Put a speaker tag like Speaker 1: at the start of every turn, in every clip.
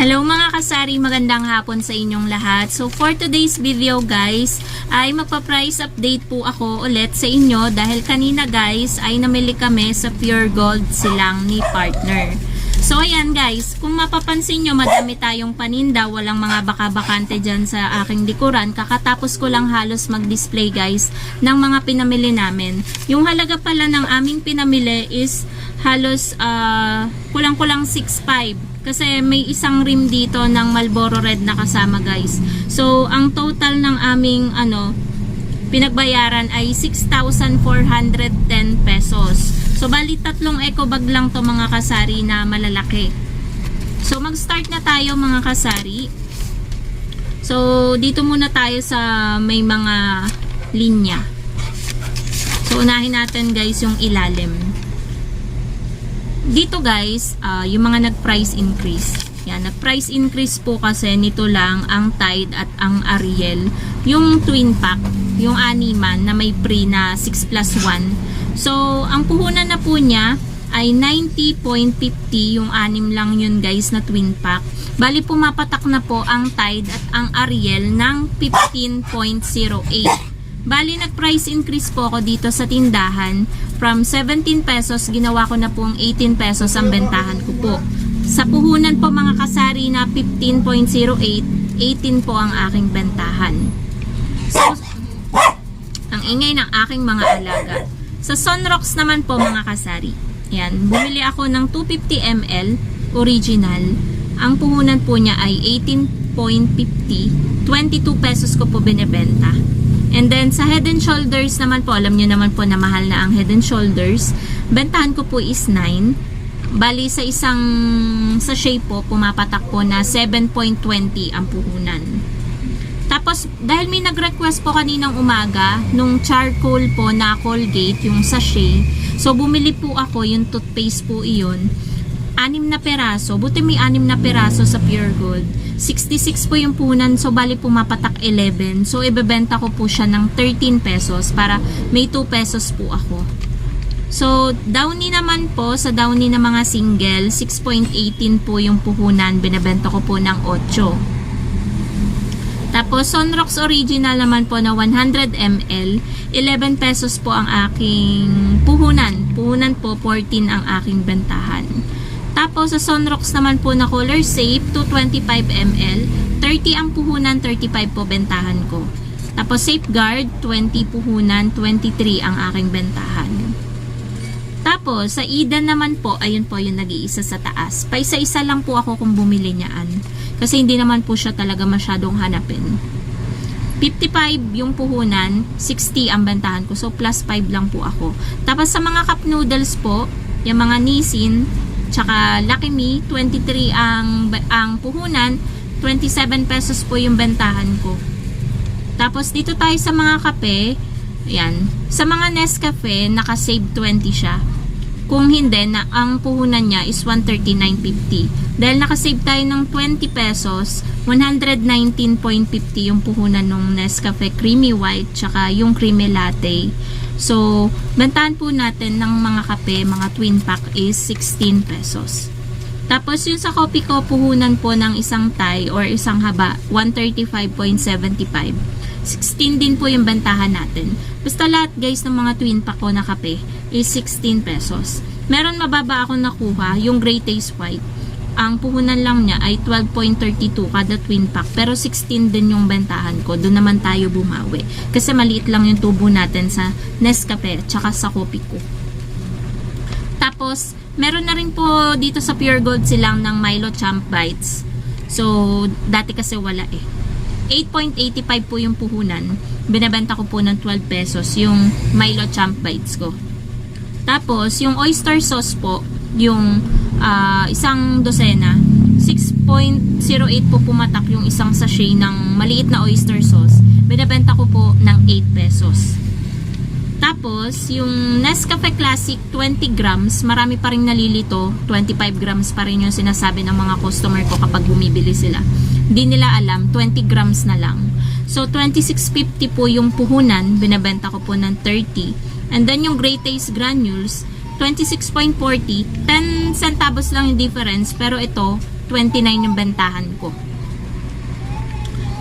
Speaker 1: Hello mga kasari, magandang hapon sa inyong lahat. So for today's video guys, ay magpa-price update po ako ulit sa inyo dahil kanina guys ay namili kami sa Pure Gold Silang ni partner. So ayan guys, kung mapapansin nyo madami tayong paninda, walang mga baka-bakante dyan sa aking likuran. Kakatapos ko lang halos mag-display guys ng mga pinamili namin. Yung halaga pala ng aming pinamili is halos kulang-kulang 6.5. Kasi may isang rim dito ng Marlboro Red na kasama guys. So, ang total ng aming pinagbayaran ay 6,410 pesos. So, bali tatlong eco bag lang to mga kasari na malalaki. So, mag-start na tayo mga kasari. So, dito muna tayo sa may mga linya. So, unahin natin guys yung ilalim. Dito guys, yung mga nag-price increase. Yan, nag-price increase po kasi nito lang ang Tide at ang Ariel. Yung twin pack, yung animan na may pre na 6+1. So, ang puhunan na po niya ay 90.50. Yung anim lang yun guys na twin pack. Bali pumapatak na po ang Tide at ang Ariel ng 15.08. Bali, nag-price increase po ako dito sa tindahan. From 17 pesos, ginawa ko na pong 18 pesos ang bentahan ko po. Sa puhunan po mga kasari na 15.08, 18 po ang aking bentahan. So, ang ingay ng aking mga alaga. Sa Sunrocks naman po mga kasari. Yan, bumili ako ng 250 ml original. Ang puhunan po niya ay 18.50. 22 pesos ko po binibenta. And then, sa Head and Shoulders naman po, alam nyo naman po na mahal na ang Head and Shoulders. Bentahan ko po is 9. Bali, sa isang sachet po, pumapatak po na 7.20 ang puhunan. Tapos, dahil may nag-request po kaninang umaga, nung charcoal po na Colgate, yung sachet. So, bumili po ako, yung toothpaste po iyon. 6 na peraso. Buti may 6 na peraso sa Pure Gold. 66 po yung punan, so bali pumapatak 11. So, ibebenta ko po siya ng 13 pesos para may 2 pesos po ako. So, Downy naman po, sa Downy na mga single, 6.18 po yung puhunan. Binebenta ko po ng 8. Tapos, Sunrocks Original naman po na 100 ml, 11 pesos po ang aking puhunan. Puhunan po, 14 ang aking bentahan. Tapos, sa Sunrocks naman po na Color Safe, 225 ml. 30 ang puhunan, 35 po bentahan ko. Tapos, Safeguard, 20 puhunan, 23 ang aking bentahan. Tapos, sa Eden naman po, ayun po yung nag-iisa sa taas. Paisa-isa lang po ako kung bumili niyaan. Kasi hindi naman po siya talaga masyadong hanapin. 55 yung puhunan, 60 ang bentahan ko. So, plus 5 lang po ako. Tapos, sa mga cup noodles po, yung mga Nissin, tsaka Lucky Me, 23 ang puhunan, 27 pesos po yung bentahan ko. Tapos dito tayo sa mga kape, ayan, sa mga Nescafe, naka-save 20 siya. Kung hindi, na ang puhunan niya is 139.50. Dahil naka-save tayo ng 20 pesos, 119.50 yung puhunan ng Nescafe Creamy White, tsaka yung Creamy Latte. So, bentahan po natin ng mga kape, mga twin pack is 16 pesos. Tapos, yung sa kopi ko, puhunan po ng isang Thai or isang haba, 135.75. 16 din po yung bentahan natin. Basta lahat guys ng mga twin pack ko na kape is 16 pesos. Meron mababa ako nakuha, yung Great Taste White. Ang puhunan lang niya ay 12.32 kada twin pack. Pero 16 din yung bentahan ko. Doon naman tayo bumawi. Kasi maliit lang yung tubo natin sa Nescafe at saka sa kopi ko. Tapos, meron na rin po dito sa Pure Gold silang ng Milo Champ Bites. So, dati kasi wala eh. 8.85 po yung puhunan. Binabenta ko po ng 12 pesos yung Milo Champ Bites ko. Tapos, yung oyster sauce po, yung isang dosena, 6.08 po pumatak yung isang sachet ng maliit na oyster sauce. Binabenta ko po ng 8 pesos. Tapos, yung Nescafe Classic 20 grams, marami pa rin nalilito. 25 grams pa rin yung sinasabi ng mga customer ko kapag bumibili sila. Hindi nila alam, 20 grams na lang. So, 26.50 po yung puhunan, binabenta ko po ng 30. And then, yung Great Taste Granules, 26.40, 10 centavos lang yung difference, pero ito 29 yung bentahan ko.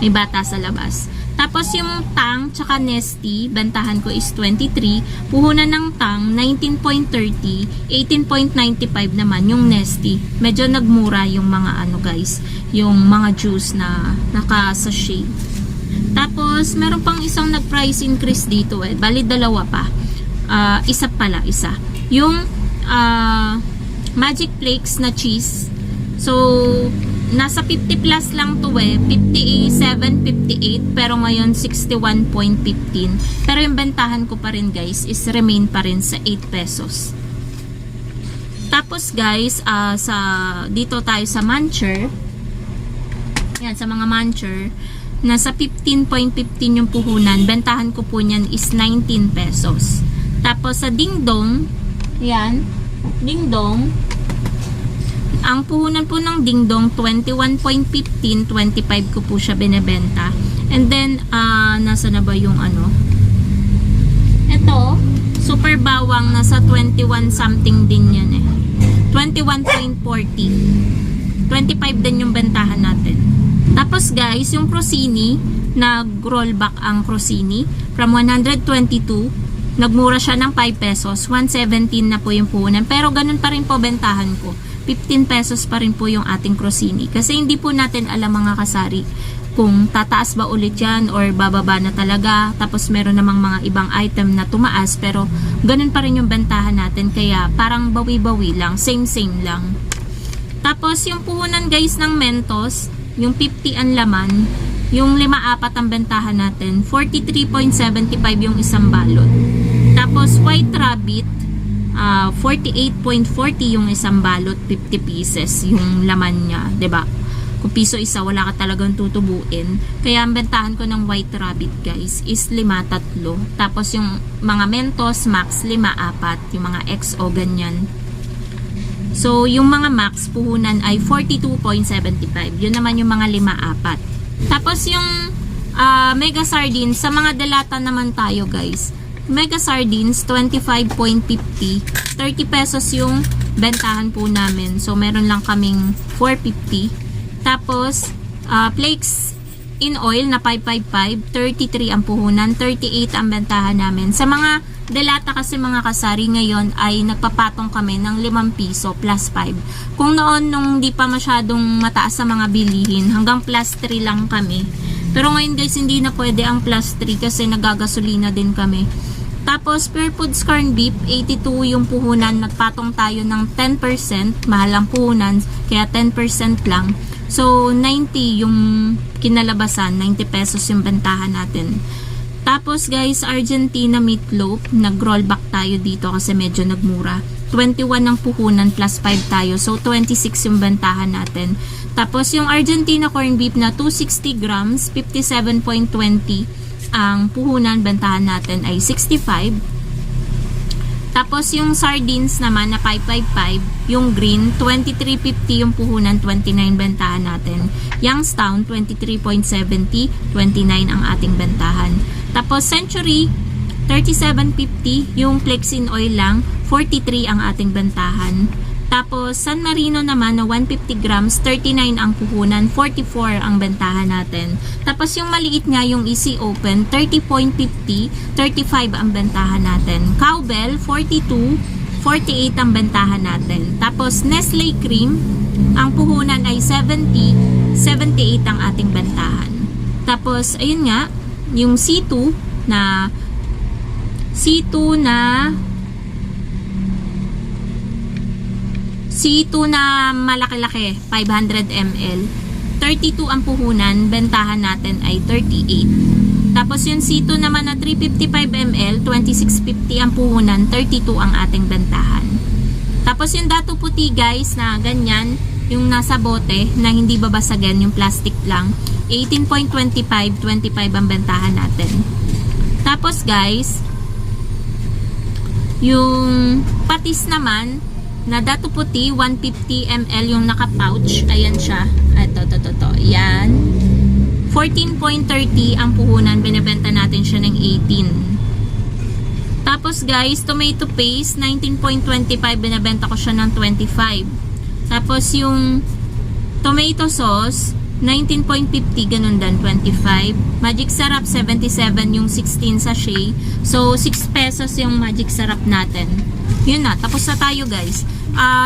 Speaker 1: May bata sa labas. Tapos yung Tang tsaka Nestea, bentahan ko is 23. Puhunan ng Tang, 19.30. 18.95 naman yung Nestea. Medyo nagmura yung mga ano guys, yung mga juice na naka-sachet. Tapos, meron pang isang nag-price increase dito eh. Bali, dalawa pa. Isa pala, isa. Yung Magic Flakes na cheese. So, nasa 50 plus lang to eh. 57, 58. Pero ngayon, 61.15. Pero yung bentahan ko pa rin guys is remain pa rin sa 8 pesos. Tapos guys, dito tayo sa Muncher. Yan, sa mga Muncher. Nasa 15.15 yung puhunan. Bentahan ko po niyan is 19 pesos. Tapos sa Ding Dong, yan, Ding Dong, ang puhunan po ng Ding Dong, 21.15, 25 ko po siya binebenta. And then, nasa na ba yung ano? Ito, super bawang, nasa 21 something din yan eh. 21.40. 25 din yung bentahan natin. Tapos guys, yung Crostini, nag-rollback ang Crostini from 122, nagmura siya ng 5 pesos, 117 na po yung puhunan. Pero ganun pa rin po bentahan ko. 15 pesos pa rin po yung ating Crostini. Kasi hindi po natin alam mga kasari kung tataas ba ulit yan or bababa na talaga. Tapos meron namang mga ibang item na tumaas pero ganun pa rin yung bentahan natin. Kaya parang bawi-bawi lang, same-same lang. Tapos yung puhunan guys ng Mentos, yung 50 ang laman, yung 5-4 ang bentahan natin, 43.75 yung isang balot. Tapos White Rabbit, 48.40 yung isang balot, 50 pieces yung laman niya, 'di ba? Kung piso isa, wala ka talagang tutubuin. Kaya ang bentahan ko ng White Rabbit guys is 5-3. Tapos yung mga Mentos Max 5-4, yung mga XO ganyan. So, yung mga max puhunan ay 42.75. Yun naman yung mga 5-4. Tapos yung Mega Sardines, sa mga delata naman tayo guys. Mega Sardines, 25.50. 30 pesos yung bentahan po namin. So, meron lang kaming 450. Tapos, Flakes in oil na 555, 33 ang puhunan, 38 ang bentahan namin. Sa mga delata kasi mga kasari ngayon ay nagpapatong kami ng 5 piso plus 5. Kung noon nung di pa masyadong mataas sa mga bilihin, hanggang plus 3 lang kami. Pero ngayon guys, hindi na pwede ang plus 3 kasi nagagasolina din kami. Tapos, Pure Foods Corn Beef, 82 yung puhunan. Nagpatong tayo ng 10%. Mahal ang puhunan, kaya 10% lang. So, 90 yung kinalabasan. 90 pesos yung bentahan natin. Tapos, guys, Argentina Meatloaf. Nag-rollback tayo dito kasi medyo nagmura. 21 ang puhunan plus 5 tayo. So, 26 yung bentahan natin. Tapos, yung Argentina Corn Beef na 260 grams, 57.20 ang puhunan, bentahan natin ay 65. Tapos yung sardines naman na 555, yung green, 23.50 yung puhunan, 29 bentahan natin. Youngstown, 23.70, 29 ang ating bentahan. Tapos Century, 37.50, yung Flexin Oil lang, 43 ang ating bentahan. Tapos San Marino naman na 150 grams, 39 ang puhunan, 44 ang bentahan natin. Tapos yung maliit nga, yung Easy Open, 30.50, 35 ang bentahan natin. Cowbell, 42, 48 ang bentahan natin. Tapos Nestle Cream, ang puhunan ay 70, 78 ang ating bentahan. Tapos ayun nga, yung C2 na C2 na malaki-laki, 500 ml. 32 ang puhunan, bentahan natin ay 38. Tapos yung C2 naman na 355 ml, 26.50 ang puhunan, 32 ang ating bentahan. Tapos yung Dato Puti guys na ganyan, yung nasa bote na hindi babasagan, yung plastic lang, 18.25, 25 ang bentahan natin. Tapos guys, yung patis naman, na Dato Puti, 150 ml yung naka-pouch. Ayan siya. Ito. Yan. 14.30 ang puhunan. Binibenta natin siya ng 18. Tapos guys, tomato paste, 19.25. Binibenta ko siya ng 25. Tapos yung Tomato sauce, 19.50, ganun din, 25. Magic Sarap, 77 yung 16 sachet. So, 6 pesos yung Magic Sarap natin. Yun na, tapos na tayo guys.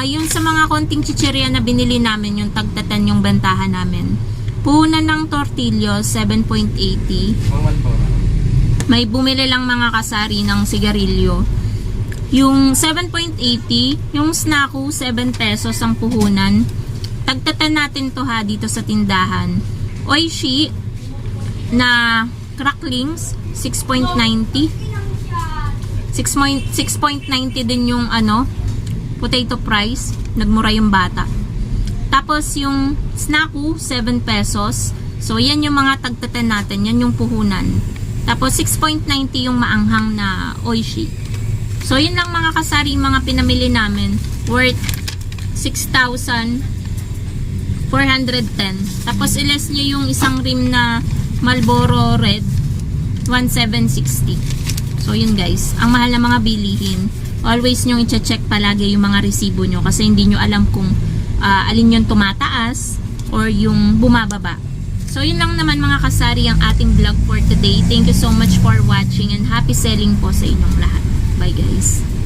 Speaker 1: Yung sa mga konting chichirya na binili namin, yung tagtatan yung bentahan namin. Puhunan ng tortillo, 7.80. May bumili lang mga kasari ng sigarilyo. Yung 7.80, yung snacku, 7 pesos ang puhunan. Tagtatan natin to ha dito sa tindahan. Oishi na cracklings, 6.90. 6.90 din yung potato price. Nagmura yung bata. Tapos yung snacku, 7 pesos. So yan yung mga tagtatan natin. Yan yung puhunan. Tapos 6.90 yung maanghang na oishi. So yun lang mga kasari, mga pinamili namin. Worth 6,410. Tapos iles nyo yung isang rim na Marlboro Red, 1,760. So yun guys, ang mahal na mga bilihin. Always nyo i-check palagi yung mga resibo nyo kasi hindi nyo alam kung alin yung tumataas or yung bumababa. So yun lang naman mga kasari ang ating vlog for today. Thank you so much for watching and happy selling po sa inyong lahat. Bye guys.